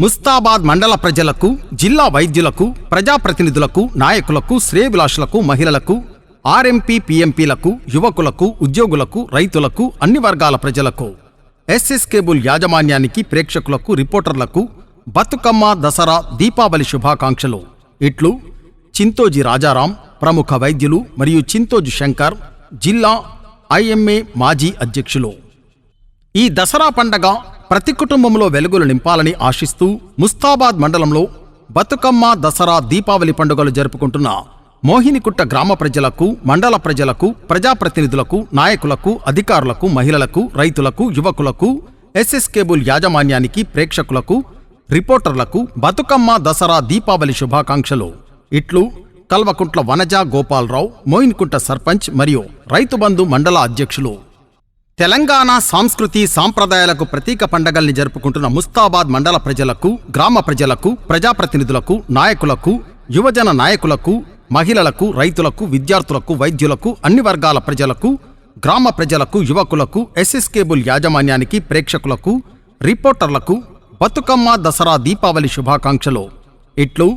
ముస్తాబాద్ మండల ప్రజలకు, జిల్లా వైద్యులకు, ప్రజాప్రతినిధులకు, నాయకులకు, శ్రేయోభిలాషులకు, మహిళలకు, ఆర్ఎంపీ పీఎంపీలకు, యువకులకు, ఉద్యోగులకు, రైతులకు, అన్ని వర్గాల ప్రజలకు, ఎస్ఎస్ కేబుల్ యాజమాన్యానికి, ప్రేక్షకులకు, రిపోర్టర్లకు బతుకమ్మ, దసరా, దీపావళి శుభాకాంక్షలు. ఇట్లు చింతోజి రాజారాం, ప్రముఖ వైద్యులు మరియు చింతోజి శంకర్, జిల్లా ఐఎంఏ మాజీ అధ్యక్షులు. ఈ దసరా పండగ ప్రతి కుటుంబంలో వెలుగులు నింపాలని ఆశిస్తూ ముస్తాబాద్ మండలంలో బతుకమ్మ, దసరా, దీపావళి పండుగలు జరుపుకుంటున్న మోహినికుట్ట గ్రామ ప్రజలకు, మండల ప్రజలకు, ప్రజాప్రతినిధులకు, నాయకులకు, అధికారులకు, మహిళలకు, రైతులకు, యువకులకు, ఎస్ఎస్ కేబుల్ యాజమాన్యానికి, ప్రేక్షకులకు, రిపోర్టర్లకు బతుకమ్మ, దసరా, దీపావళి శుభాకాంక్షలు. ఇట్లు కల్వకుంట్ల వనజ గోపాలరావు, మోహినికుంట సర్పంచ్ మరియు రైతుబంధు మండల అధ్యక్షులు. తెలంగాణ సంస్కృతి సాంప్రదాయాలకు ప్రతీక పండగల్ని జరుపుకుంటున్న ముస్తాబాద్ మండల ప్రజలకు, గ్రామ ప్రజలకు, ప్రజాప్రతినిధులకు, నాయకులకు, యువజన నాయకులకు, మహిళలకు, రైతులకు, విద్యార్థులకు, వైద్యులకు, అన్ని వర్గాల ప్రజలకు, గ్రామ ప్రజలకు, యువకులకు, ఎస్ఎస్ కేబుల్ యాజమాన్యానికి, ప్రేక్షకులకు, రిపోర్టర్లకు బతుకమ్మ, దసరా, దీపావళి శుభాకాంక్షలు. ఇట్లు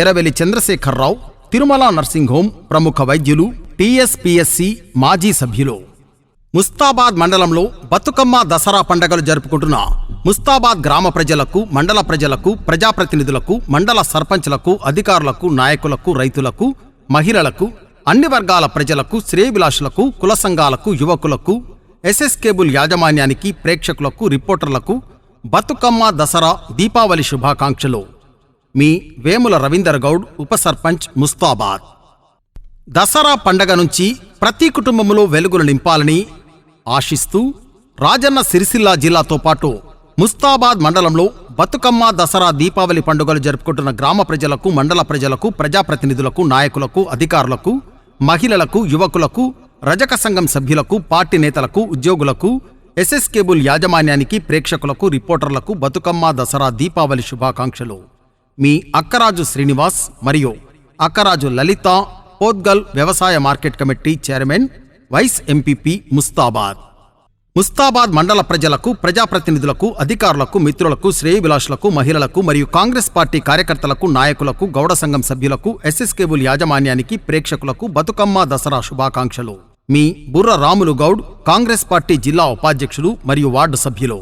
ఎరవెలి చంద్రశేఖరరావు, తిరుమల నర్సింగ్ హోం ప్రముఖ వైద్యులు, టీఎస్పీఎస్సీ మాజీ సభ్యులు. ముస్తాబాద్ మండలంలో బతుకమ్మ, దసరా పండుగలు జరుపుకుంటున్న ముస్తాబాద్ గ్రామ ప్రజలకు, మండల ప్రజలకు, ప్రజాప్రతినిధులకు, మండల సర్పంచ్లకు, అధికారులకు, నాయకులకు, రైతులకు, మహిళలకు, అన్ని వర్గాల ప్రజలకు, శ్రేయోభిలాషులకు, కుల సంఘాలకు, యువకులకు, ఎస్ఎస్ కేబుల్ యాజమాన్యానికి, ప్రేక్షకులకు, రిపోర్టర్లకు బతుకమ్మ, దసరా, దీపావళి శుభాకాంక్షలు. మీ వేముల రవీందర్ గౌడ్, ఉప సర్పంచ్, ముస్తాబాద్. దసరా పండగ నుంచి ప్రతి కుటుంబంలో వెలుగులు నింపాలని ఆశిస్తూ రాజన్న సిరిసిల్ల జిల్లాతో పాటు ముస్తాబాద్ మండలంలో బతుకమ్మ, దసరా, దీపావళి పండుగలు జరుపుకుంటున్న గ్రామ ప్రజలకు, మండల ప్రజలకు, ప్రజాప్రతినిధులకు, నాయకులకు, అధికారులకు, మహిళలకు, యువకులకు, రజక సంఘం సభ్యులకు, పార్టీ నేతలకు, ఉద్యోగులకు, ఎస్ఎస్ కేబుల్ యాజమాన్యానికి, ప్రేక్షకులకు, రిపోర్టర్లకు బతుకమ్మ, దసరా, దీపావళి శుభాకాంక్షలు. మీ అక్కరాజు శ్రీనివాస్ మరియు అక్కరాజు లలిత, పోద్గల్ వ్యవసాయ market committee chairman, vice MPP, Mustabad. Mustabad మండల ప్రజలకు, ప్రజాప్రతినిధులకు, అధికారులకు, మిత్రులకు, శ్రేయోభిలాషులకు, మహిళలకు మరియు కాంగ్రెస్ పార్టీ కార్యకర్తలకు, నాయకులకు, గౌడ సంఘం సభ్యులకు, ఎస్ఎస్ కేబుల్ యాజమాన్యానికి, ప్రేక్షకులకు బతుకమ్మ, దసరా శుభాకాంక్షలు. మీ బుర్ర రాములు గౌడ్, కాంగ్రెస్ పార్టీ జిల్లా ఉపాధ్యక్షులు మరియు వార్డు సభ్యులు.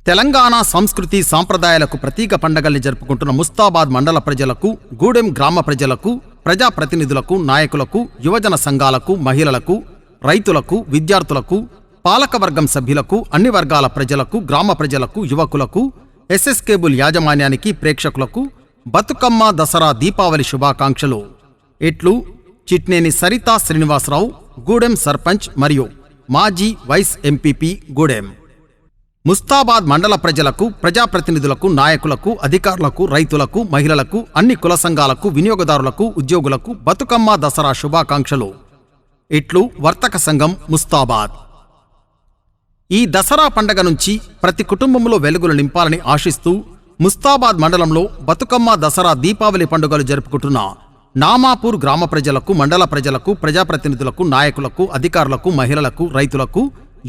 తెలంగాణ సంస్కృతి సాంప్రదాయాలకు ప్రతీక పండగల్ని జరుపుకుంటున్న ముస్తాబాద్ మండల ప్రజలకు, గూడెం గ్రామ ప్రజలకు, ప్రజాప్రతినిధులకు, నాయకులకు, యువజన సంఘాలకు, మహిళలకు, రైతులకు, విద్యార్థులకు, పాలకవర్గం సభ్యులకు, అన్ని వర్గాల ప్రజలకు, గ్రామ ప్రజలకు, యువకులకు, ఎస్ఎస్ కేబుల్ యాజమాన్యానికి, ప్రేక్షకులకు బతుకమ్మ, దసరా, దీపావళి శుభాకాంక్షలు. ఇట్లు చిట్నేని సరితా శ్రీనివాసరావు, గూడెం సర్పంచ్ మరియు మాజీ వైస్ ఎంపీపీ, గూడెం. ముస్తాబాద్ మండల ప్రజలకు, ప్రజాప్రతినిధులకు, నాయకులకు, అధికారులకు, రైతులకు, మహిళలకు, అన్ని కుల సంఘాలకు, వినియోగదారులకు, ఉద్యోగులకు బతుకమ్మ, దసరా శుభాకాంక్షలు. ఇట్లు వర్తక సంఘం, ముస్తాబాద్. ఈ దసరా పండగ నుంచి ప్రతి కుటుంబంలో వెలుగులు నింపాలని ఆశిస్తూ ముస్తాబాద్ మండలంలో బతుకమ్మ, దసరా, దీపావళి పండుగలు జరుపుకుంటున్న నామాపూర్ గ్రామ ప్రజలకు, మండల ప్రజలకు, ప్రజాప్రతినిధులకు, నాయకులకు, అధికారులకు, మహిళలకు, రైతులకు,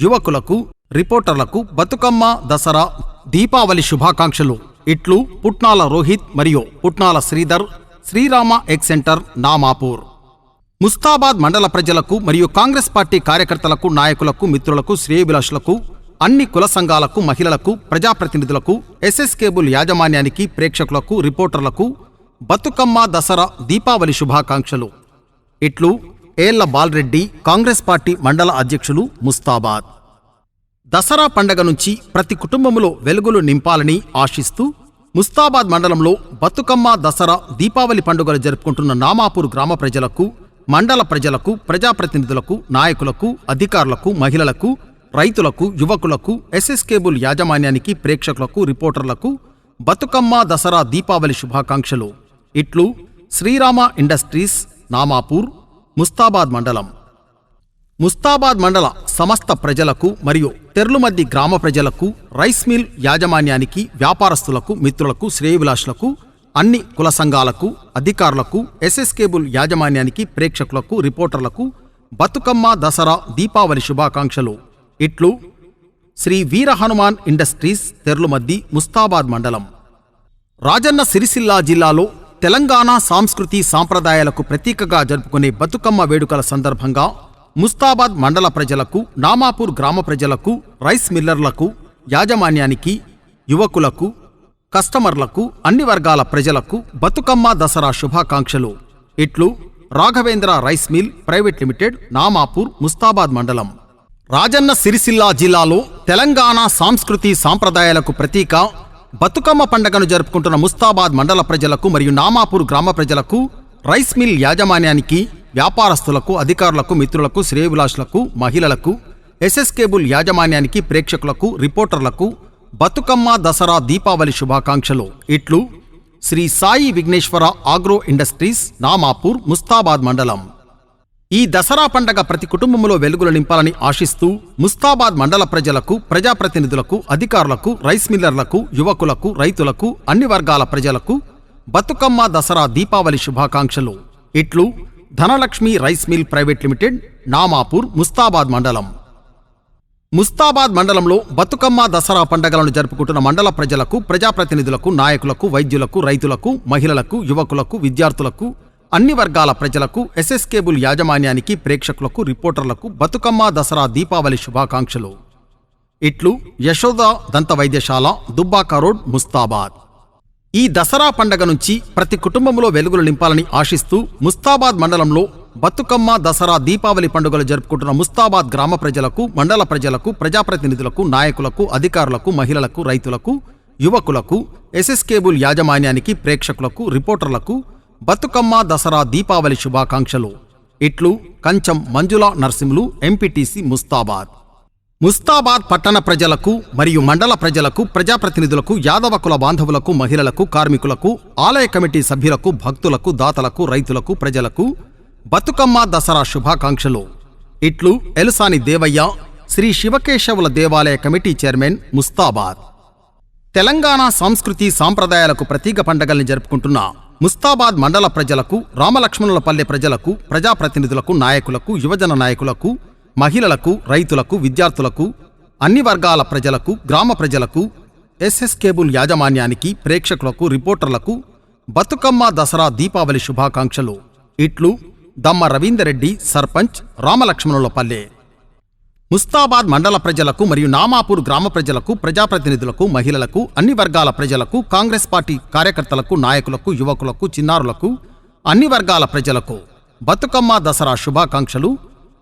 యువకులకు, రిపోర్టర్లకు బతుకమ్మ, దసరా, దీపావళి శుభాకాంక్షలు. ఇట్లు పుట్నాల రోహిత్ మరియు పుట్నాల శ్రీధర్, శ్రీరామ ఎగ్ సెంటర్, నామాపూర్. ముస్తాబాద్ మండల ప్రజలకు మరియు కాంగ్రెస్ పార్టీ కార్యకర్తలకు, నాయకులకు, మిత్రులకు, శ్రేయోభిలాషులకు, అన్ని కుల సంఘాలకు, మహిళలకు, ప్రజాప్రతినిధులకు, ఎస్ఎస్ కేబుల్ యాజమాన్యానికి, ప్రేక్షకులకు, రిపోర్టర్లకు బతుకమ్మ, దసరా, దీపావళి శుభాకాంక్షలు. ఇట్లు ఏళ్ల బాలరెడ్డి, కాంగ్రెస్ పార్టీ మండల అధ్యక్షులు, ముస్తాబాద్. దసరా పండగ నుంచి ప్రతి కుటుంబంలో వెలుగులు నింపాలని ఆశిస్తూ ముస్తాబాద్ మండలంలో బతుకమ్మ, దసరా, దీపావళి పండుగలు జరుపుకుంటున్న నామాపూర్ గ్రామ ప్రజలకు, మండల ప్రజలకు, ప్రజాప్రతినిధులకు, నాయకులకు, అధికారులకు, మహిళలకు, రైతులకు, యువకులకు, ఎస్ఎస్ కేబుల్ యాజమాన్యానికి, ప్రేక్షకులకు, రిపోర్టర్లకు బతుకమ్మ, దసరా, దీపావళి శుభాకాంక్షలు. ఇట్లు శ్రీరామ ఇండస్ట్రీస్, నామాపూర్, ముస్తాబాద్ మండలం. ముస్తాబాద్ మండల సమస్త ప్రజలకు మరియు తెర్లుమద్ది గ్రామ ప్రజలకు, రైస్ మిల్ యాజమాన్యానికి, వ్యాపారస్తులకు, మిత్రులకు, శ్రేయోభిలాషులకు, అన్ని కుల సంఘాలకు, అధికారులకు, ఎస్ఎస్ కేబుల్ యాజమాన్యానికి, ప్రేక్షకులకు, రిపోర్టర్లకు బతుకమ్మ, దసరా, దీపావళి శుభాకాంక్షలు. ఇట్లు శ్రీ వీర హనుమాన్ ఇండస్ట్రీస్, తెర్లుమద్ది, ముస్తాబాద్ మండలం. రాజన్న సిరిసిల్ల జిల్లాలో తెలంగాణ సాంస్కృతి సాంప్రదాయాలకు ప్రతీకగా జరుపుకునే బతుకమ్మ వేడుకల సందర్భంగా ముస్తాబాద్ మండల ప్రజలకు, నామాపూర్ గ్రామ ప్రజలకు, రైస్ మిల్లర్లకు, యాజమాన్యానికి, యువకులకు, కస్టమర్లకు, అన్ని వర్గాల ప్రజలకు బతుకమ్మ దసరా శుభాకాంక్షలు. ఇట్లు Raghavendra rice mill private limited, Namapur, Mustabad మండలం. రాజన్న సిరిసిల్ల జిల్లాలో తెలంగాణ సాంస్కృతి సాంప్రదాయాలకు ప్రతీక బతుకమ్మ పండుగను జరుపుకుంటున్న ముస్తాబాద్ మండల ప్రజలకు మరియు నామాపూర్ గ్రామ ప్రజలకు, రైస్ మిల్ యాజమాన్యానికి, వ్యాపారస్తులకు, అధికారులకు, మిత్రులకు, శ్రేయోభిలాషులకు, మహిళలకు, ఎస్ఎస్ కేబుల్ యాజమాన్యానికి, ప్రేక్షకులకు, రిపోర్టర్లకు బతుకమ్మ దసరా దీపావళి శుభాకాంక్షలు. ఇట్లు శ్రీ సాయి విఘ్నేశ్వర ఆగ్రో ఇండస్ట్రీస్, నామాపూర్, ముస్తాబాద్ మండలం. ఈ దసరా పండగ ప్రతి కుటుంబంలో వెలుగులు నింపాలని ఆశిస్తూ ముస్తాబాద్ మండల ప్రజలకు, ప్రజాప్రతినిధులకు, అధికారులకు, రైస్ మిల్లర్లకు, యువకులకు, రైతులకు, అన్ని వర్గాల ప్రజలకు బతుకమ్మ దసరా దీపావళి శుభాకాంక్షలు. ఇట్లు Dhanalakshmi rice mill private limited, Namapur, Mustabad మండలం. ముస్తాబాద్ మండలంలో బతుకమ్మ దసరా పండుగలను జరుపుకుంటున్న మండల ప్రజలకు, ప్రజాప్రతినిధులకు, నాయకులకు, వైద్యులకు, రైతులకు, మహిళలకు, యువకులకు, విద్యార్థులకు, అన్ని వర్గాల ప్రజలకు, ఎస్ఎస్ కేబుల్ యాజమాన్యానికి, ప్రేక్షకులకు, రిపోర్టర్లకు బతుకమ్మ దసరా దీపావళి శుభాకాంక్షలు. ఇట్లు యశోద దంత వైద్యశాల, దుబ్బాక రోడ్, ముస్తాబాద్. ఈ దసరా పండగ నుంచి ప్రతి కుటుంబంలో వెలుగులు నింపాలని ఆశిస్తూ ముస్తాబాద్ మండలంలో బతుకమ్మ దసరా దీపావళి పండుగలు జరుపుకుంటున్న ముస్తాబాద్ గ్రామ ప్రజలకు, మండల ప్రజలకు, ప్రజాప్రతినిధులకు, నాయకులకు, అధికారులకు, మహిళలకు, రైతులకు, యువకులకు, ఎస్ఎస్ కేబుల్ యాజమాన్యానికి, ప్రేక్షకులకు, రిపోర్టర్లకు బతుకమ్మ దసరా దీపావళి శుభాకాంక్షలు. ఇట్లు కంచం మంజులా నర్సింహులు, ఎంపీటీసీ, ముస్తాబాద్. ముస్తాబాద్ పట్టణ ప్రజలకు మరియు మండల ప్రజలకు, ప్రజాప్రతినిధులకు, యాదవ కుల బాంధవులకు, మహిళలకు, కార్మికులకు, ఆలయ కమిటీ సభ్యులకు, భక్తులకు, దాతలకు, రైతులకు, ప్రజలకు బతుకమ్మ దసరా శుభాకాంక్షలు. ఇట్లు ఎలుసాని దేవయ్య, శ్రీ శివకేశవుల దేవాలయ కమిటీ చైర్మన్, ముస్తాబాద్. తెలంగాణ సంస్కృతి సాంప్రదాయాలకు ప్రతీక పండగల్ని జరుపుకుంటున్న ముస్తాబాద్ మండల ప్రజలకు, రామలక్ష్మణులపల్లె ప్రజలకు, ప్రజాప్రతినిధులకు, నాయకులకు, యువజన నాయకులకు, మహిళలకు, రైతులకు, విద్యార్థులకు, అన్ని వర్గాల ప్రజలకు, గ్రామ ప్రజలకు, ఎస్ఎస్ కేబుల్ యాజమాన్యానికి, ప్రేక్షకులకు, రిపోర్టర్లకు బతుకమ్మ దసరా దీపావళి శుభాకాంక్షలు. ఇట్లు దమ్మ రవీందర్రెడ్డి, సర్పంచ్, రామలక్ష్మణులపల్లె. ముస్తాబాద్ మండల ప్రజలకు మరియు నామాపూర్ గ్రామ ప్రజలకు, ప్రజాప్రతినిధులకు, మహిళలకు, అన్ని వర్గాల ప్రజలకు, కాంగ్రెస్ పార్టీ కార్యకర్తలకు, నాయకులకు, యువకులకు, చిన్నారులకు, అన్ని వర్గాల ప్రజలకు బతుకమ్మ దసరా శుభాకాంక్షలు.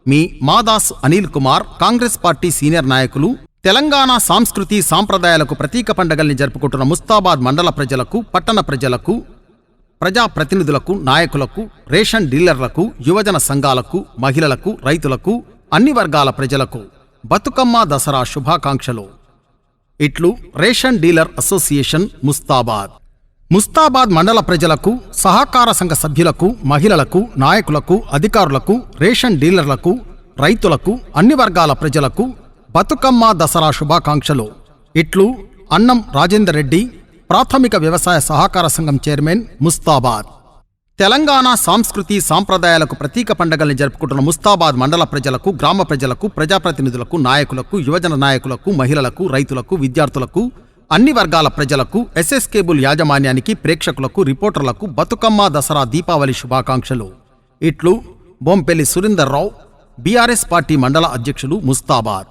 మీ మాదాస్ అనిల్ కుమార్, కాంగ్రెస్ పార్టీ సీనియర్ నాయకులు. తెలంగాణ సాంస్కృతి సాంప్రదాయాలకు ప్రతీక పండగల్ని జరుపుకుంటున్న ముస్తాబాద్ మండల ప్రజలకు, పట్టణ ప్రజలకు, ప్రజాప్రతినిధులకు, నాయకులకు, రేషన్ డీలర్లకు, యువజన సంఘాలకు, మహిళలకు, రైతులకు, అన్ని వర్గాల ప్రజలకు బతుకమ్మ దసరా శుభాకాంక్షలు. ఇట్లు ration dealer association, Mustabad. Mustabad మండల ప్రజలకు, సహకార సంఘ సభ్యులకు, మహిళలకు, నాయకులకు, అధికారులకు, రేషన్ డీలర్లకు, రైతులకు, అన్ని వర్గాల ప్రజలకు బతుకమ్మ దసరా శుభాకాంక్షలు. ఇట్లు అన్నం రాజేందర్ రెడ్డి, ప్రాథమిక వ్యవసాయ సహకార సంఘం చైర్మన్, ముస్తాబాద్. తెలంగాణ సాంస్కృతి సాంప్రదాయాలకు ప్రతీక పండగల్ని జరుపుకుంటున్న ముస్తాబాద్ మండల ప్రజలకు, గ్రామ ప్రజలకు, ప్రజాప్రతినిధులకు, నాయకులకు, యువజన నాయకులకు, మహిళలకు, రైతులకు, విద్యార్థులకు, అన్ని వర్గాల ప్రజలకు, ఎస్ఎస్ కేబుల్ యాజమాన్యానికి, ప్రేక్షకులకు, రిపోర్టర్లకు బతుకమ్మ దసరా దీపావళి శుభాకాంక్షలు. ఇట్లు బొంపెల్లి సురేందర్ రావు, బీఆర్ఎస్ పార్టీ మండల అధ్యక్షులు, ముస్తాబాద్.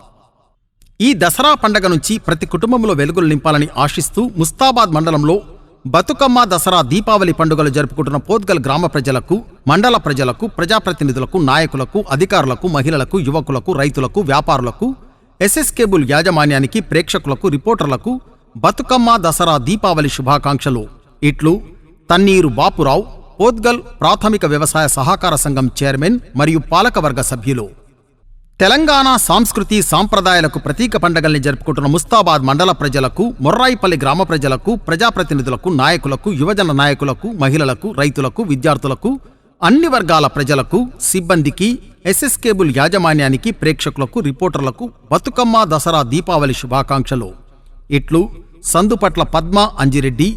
ఈ దసరా పండగ నుంచి ప్రతి కుటుంబంలో వెలుగులు నింపాలని ఆశిస్తూ ముస్తాబాద్ మండలంలో బతుకమ్మ దసరా దీపావళి పండుగలు జరుపుకుంటున్న పోద్గల్ గ్రామ ప్రజలకు, మండల ప్రజలకు, ప్రజాప్రతినిధులకు, నాయకులకు, అధికారులకు, మహిళలకు, యువకులకు, రైతులకు, వ్యాపారులకు, ఎస్ఎస్ కేబుల్ యాజమాన్యానికి, ప్రేక్షకులకు, రిపోర్టర్లకు బతుకమ్మ దసరా దీపావళి శుభాకాంక్షలు. ఇట్లు తన్నీరు బాపురావు, పోద్గల్ ప్రాథమిక వ్యవసాయ సహకార సంఘం చైర్మన్ మరియు పాలకవర్గ సభ్యులు. తెలంగాణ సాంస్కృతి సాంప్రదాయాలకు ప్రతీక పండగల్ని జరుపుకుంటున్న ముస్తాబాద్ మండల ప్రజలకు, మొర్రాయిపల్లి గ్రామ ప్రజలకు, ప్రజాప్రతినిధులకు, నాయకులకు, యువజన నాయకులకు, మహిళలకు, రైతులకు, విద్యార్థులకు, అన్ని వర్గాల ప్రజలకు, సిబ్బందికి, ఎస్ఎస్ కేబుల్ యాజమాన్యానికి, ప్రేక్షకులకు, రిపోర్టర్లకు బతుకమ్మ దసరా దీపావళి శుభాకాంక్షలు. ఇట్లు సందుపట్ల పద్మ అంజిరెడ్డి,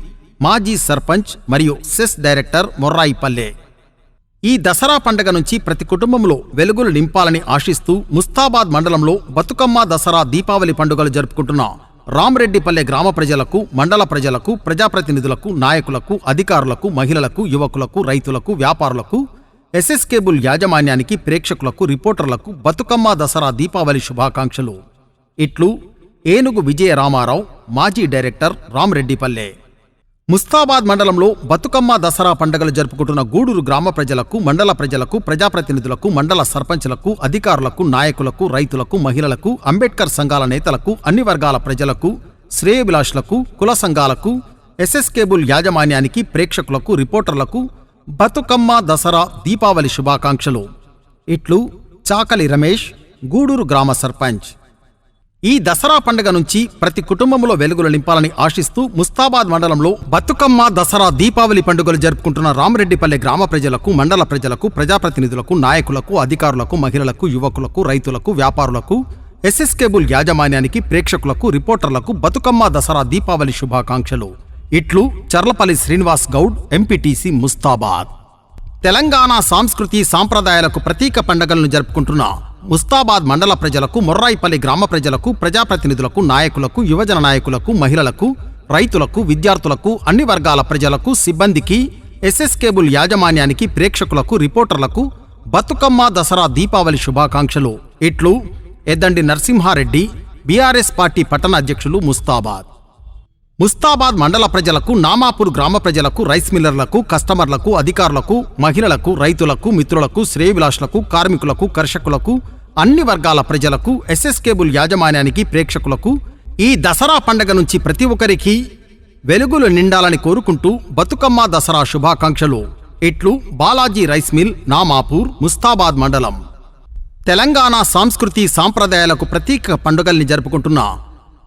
మాజీ సర్పంచ్ మరియు సెస్ డైరెక్టర్, మొర్రాయిపల్లె. ఈ దసరా పండగ నుంచి ప్రతి కుటుంబంలో వెలుగులు నింపాలని ఆశిస్తూ ముస్తాబాద్ మండలంలో బతుకమ్మ దసరా దీపావళి పండుగలు జరుపుకుంటున్న రామరెడ్డిపల్లె గ్రామ ప్రజలకు, మండల ప్రజలకు, ప్రజాప్రతినిధులకు, నాయకులకు, అధికారులకు, మహిళలకు, యువకులకు, రైతులకు, వ్యాపారులకు, ఎస్ఎస్ కేబుల్ యాజమాన్యానికి, ప్రేక్షకులకు, రిపోర్టర్లకు బతుకమ్మ దసరా దీపావళి శుభాకాంక్షలు. ఇట్లు ఏనుగు విజయ రామారావు, మాజీ డైరెక్టర్, రామరెడ్డిపల్లె. ముస్తాబాద్ మండలంలో బతుకమ్మ దసరా పండుగలు జరుపుకుంటున్న గూడూరు గ్రామ ప్రజలకు, మండల ప్రజలకు, ప్రజాప్రతినిధులకు, మండల సర్పంచ్లకు, అధికారులకు, నాయకులకు, రైతులకు, మహిళలకు, అంబేద్కర్ సంఘాల నేతలకు, అన్ని వర్గాల ప్రజలకు, శ్రేయోభిలాషులకు, కుల సంఘాలకు, ఎస్ఎస్ కేబుల్ యాజమాన్యానికి, ప్రేక్షకులకు, రిపోర్టర్లకు బతుకమ్మ దసరా దీపావళి శుభాకాంక్షలు. ఇట్లు చాకలి రమేష్, గూడూరు గ్రామ సర్పంచ్. ఈ దసరా పండుగ నుంచి ప్రతి కుటుంబంలో వెలుగులు నింపాలని ఆశిస్తూ ముస్తాబాద్ మండలంలో బతుకమ్మ దసరా దీపావళి పండుగలు జరుపుకుంటున్న రామరెడ్డిపల్లె గ్రామ ప్రజలకు, మండల ప్రజలకు, ప్రజాప్రతినిధులకు, నాయకులకు, అధికారులకు, మహిళలకు, యువకులకు, రైతులకు, వ్యాపారులకు, ఎస్ఎస్ కేబుల్ యాజమాన్యానికి, ప్రేక్షకులకు, రిపోర్టర్లకు బతుకమ్మ దసరా దీపావళి శుభాకాంక్షలు. ఇట్లు చర్లపల్లి శ్రీనివాస్ గౌడ్, ఎంపీటీసీ, ముస్తాబాద్. తెలంగాణ సంస్కృతి సాంప్రదాయాలకు ప్రతీక పండుగలను జరుపుకుంటున్న ముస్తాబాద్ మండల ప్రజలకు, మొర్రాయిపల్లి గ్రామ ప్రజలకు, ప్రజాప్రతినిధులకు, నాయకులకు, యువజన నాయకులకు, మహిళలకు, రైతులకు, విద్యార్థులకు, అన్ని వర్గాల ప్రజలకు, సిబ్బందికి, ఎస్ఎస్ కేబుల్ యాజమాన్యానికి, ప్రేక్షకులకు, రిపోర్టర్లకు బతుకమ్మ దసరా దీపావళి శుభాకాంక్షలు. ఇట్లు ఎద్దండి నరసింహారెడ్డి, బీఆర్ఎస్ పార్టీ పట్టణ అధ్యక్షులు, ముస్తాబాద్. ముస్తాబాద్ మండల ప్రజలకు, నామాపూర్ గ్రామ ప్రజలకు, రైస్ మిల్లర్లకు, కస్టమర్లకు, అధికారులకు, మహిళలకు, రైతులకు, మిత్రులకు, శ్రేయోభిలాషులకు, కార్మికులకు, కర్షకులకు, అన్ని వర్గాల ప్రజలకు, ఎస్ఎస్ కేబుల్ యాజమాన్యానికి, ప్రేక్షకులకు ఈ దసరా పండగ నుంచి ప్రతి ఒక్కరికి వెలుగులు నిండాలని కోరుకుంటూ బతుకమ్మ దసరా శుభాకాంక్షలు. ఇట్లు బాలాజీ రైస్ మిల్, నామాపూర్, ముస్తాబాద్ మండలం. తెలంగాణ సంస్కృతి సాంప్రదాయాలకు ప్రతీక పండుగల్ని జరుపుకుంటున్న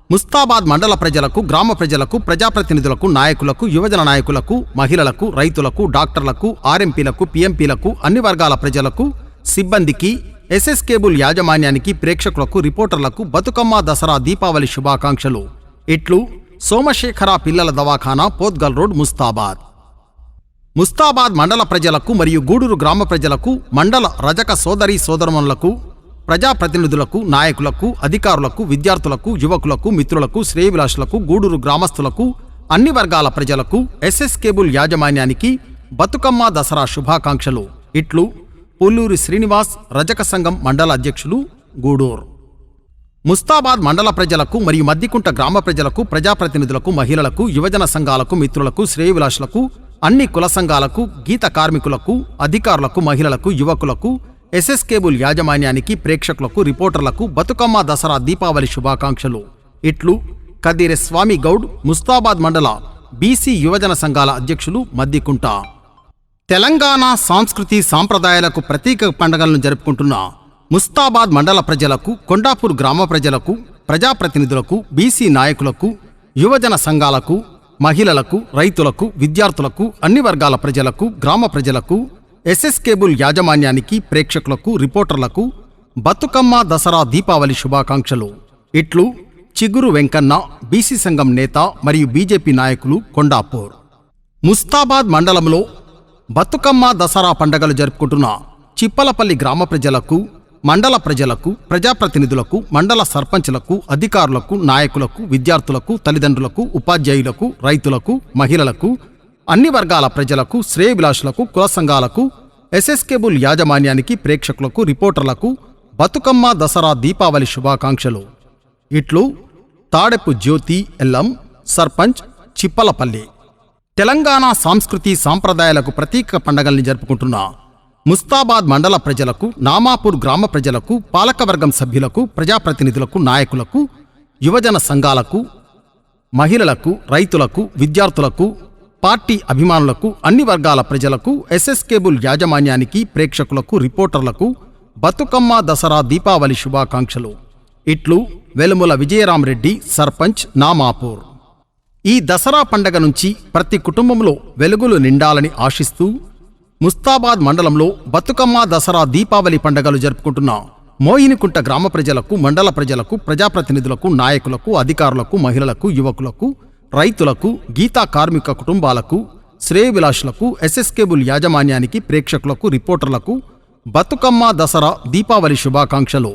ముస్తాబాద్ మండల ప్రజలకు, గ్రామ ప్రజలకు, ప్రజాప్రతినిధులకు, నాయకులకు, యువజన నాయకులకు, మహిళలకు, రైతులకు, డాక్టర్లకు, ఆర్ఎంపీలకు, పిఎంపీలకు, అన్ని వర్గాల ప్రజలకు, సిబ్బందికి, ఎస్ఎస్ కేబుల్ యాజమాన్యానికి, ప్రేక్షకులకు, రిపోర్టర్లకు బతుకమ్మ దసరా దీపావళి శుభాకాంక్షలు. ఇట్లు సోమశేఖర పిల్లల దవాఖానా, పోత్గల్ రోడ్, ముస్తాబాద్. ముస్తాబాద్ మండల ప్రజలకు మరియు గూడూరు గ్రామ ప్రజలకు, మండల రజక సోదరీ సోదరమణులకు, ప్రజాప్రతినిధులకు, నాయకులకు, అధికారులకు, విద్యార్థులకు, యువకులకు, మిత్రులకు, శ్రేయోభిలాషులకు, గూడూరు గ్రామస్తులకు, అన్ని వర్గాల ప్రజలకు, ఎస్ఎస్ కేబుల్ యాజమాన్యానికి బతుకమ్మ దసరా శుభాకాంక్షలు. ఇట్లు పుల్లూరి శ్రీనివాస్, రజక సంఘం మండల అధ్యక్షులు, గూడూరు. ముస్తాబాద్ మండల ప్రజలకు మరియు మద్దికుంట గ్రామ ప్రజలకు, ప్రజాప్రతినిధులకు, మహిళలకు, యువజన సంఘాలకు, మిత్రులకు, శ్రేయోభిలాషులకు, అన్ని కుల సంఘాలకు, గీత కార్మికులకు, అధికారులకు, మహిళలకు, యువకులకు, ఎస్ఎస్ కేబుల్ యాజమాన్యానికి, ప్రేక్షకులకు, రిపోర్టర్లకు బతుకమ్మ దసరా దీపావళి శుభాకాంక్షలు. ఇట్లు కదిరె స్వామి గౌడ్, ముస్తాబాద్ మండల బీసీ యువజన సంఘాల అధ్యక్షులు, మద్దికుంట. తెలంగాణ సంస్కృతి సాంప్రదాయాలకు ప్రతీక పండుగలను జరుపుకుంటున్న ముస్తాబాద్ మండల ప్రజలకు, కొండాపూర్ గ్రామ ప్రజలకు, ప్రజాప్రతినిధులకు, బీసీ నాయకులకు, యువజన సంఘాలకు, మహిళలకు, రైతులకు, విద్యార్థులకు, అన్ని వర్గాల ప్రజలకు, గ్రామ ప్రజలకు, ఎస్ఎస్ కేబుల్ యాజమాన్యానికి, ప్రేక్షకులకు, రిపోర్టర్లకు బతుకమ్మ దసరా దీపావళి శుభాకాంక్షలు. ఇట్లు చిగురు వెంకన్న, బీసీ సంఘం నేత మరియు బీజేపీ నాయకులు, కొండాపూర్. ముస్తాబాద్ మండలంలో బతుకమ్మ దసరా పండుగలు జరుపుకుంటున్న చిప్పలపల్లి గ్రామ ప్రజలకు, మండల ప్రజలకు, ప్రజాప్రతినిధులకు, మండల సర్పంచ్లకు, అధికారులకు, నాయకులకు, విద్యార్థులకు, తల్లిదండ్రులకు, ఉపాధ్యాయులకు, రైతులకు, మహిళలకు, అన్ని వర్గాల ప్రజలకు, శ్రేయోభిలాషులకు, కుల సంఘాలకు, ఎస్ఎస్ కేబుల్ యాజమాన్యానికి, ప్రేక్షకులకు, రిపోర్టర్లకు బతుకమ్మ దసరా దీపావళి శుభాకాంక్షలు. ఇట్లు తాడెపు జ్యోతి ఎల్లం, సర్పంచ్, చిప్పలపల్లి. తెలంగాణ సంస్కృతి సాంప్రదాయాలకు ప్రతీక పండుగల్ని జరుపుకుంటున్న ముస్తాబాద్ మండల ప్రజలకు, నామాపూర్ గ్రామ ప్రజలకు, పాలకవర్గం సభ్యులకు, ప్రజాప్రతినిధులకు, నాయకులకు, యువజన సంఘాలకు, మహిళలకు, రైతులకు, విద్యార్థులకు, పార్టీ అభిమానులకు, అన్ని వర్గాల ప్రజలకు, ఎస్ఎస్ కేబుల్ యాజమాన్యానికి, ప్రేక్షకులకు, రిపోర్టర్లకు బతుకమ్మ దసరా దీపావళి శుభాకాంక్షలు. ఇట్లు వెలుముల విజయరామరెడ్డి, సర్పంచ్, నామాపూర్. ఈ దసరా పండగ నుంచి ప్రతి కుటుంబంలో వెలుగులు నిండాలని ఆశిస్తూ ముస్తాబాద్ మండలంలో బతుకమ్మ దసరా దీపావళి పండుగలు జరుపుకుంటున్న మోయినికుంట గ్రామ ప్రజలకు, మండల ప్రజలకు, ప్రజాప్రతినిధులకు, నాయకులకు, అధికారులకు, మహిళలకు, యువకులకు, రైతులకు, గీతా కార్మిక కుటుంబాలకు, శ్రేయోభిలాషులకు, ఎస్ఎస్ కేబుల్ యాజమాన్యానికి, ప్రేక్షకులకు, రిపోర్టర్లకు బతుకమ్మ దసరా దీపావళి శుభాకాంక్షలు.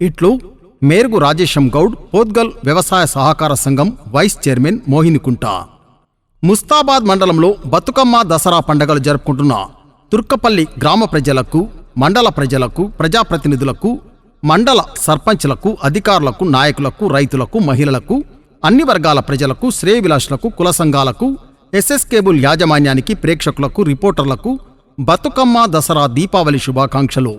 ఇట్లు మేరుగు రాజేశం గౌడ్, పోద్గల్ వ్యవసాయ సహకార సంఘం వైస్ చైర్మన్ మోహినికుంట. ముస్తాబాద్ మండలంలో బతుకమ్మ దసరా పండుగలు జరుపుకుంటున్న తుర్కపల్లి గ్రామ ప్రజలకు, మండల ప్రజలకు, ప్రజాప్రతినిధులకు, మండల సర్పంచ్లకు, అధికారులకు, నాయకులకు, రైతులకు, మహిళలకు, అన్ని వర్గాల ప్రజలకు, శ్రేయభిలాషులకు, కుల సంఘాలకు, ఎస్ఎస్ కేబుల్ యాజమాన్యానికి, ప్రేక్షకులకు, రిపోర్టర్లకు బతుకమ్మ దసరా దీపావళి శుభాకాంక్షలు.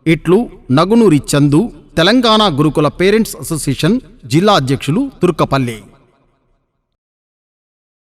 ఇట్లు నగునూరి చందు, తెలంగాణ గురుకుల పేరెంట్స్ అసోసియేషన్ జిల్లా అధ్యక్షులు, తుర్కపల్లి.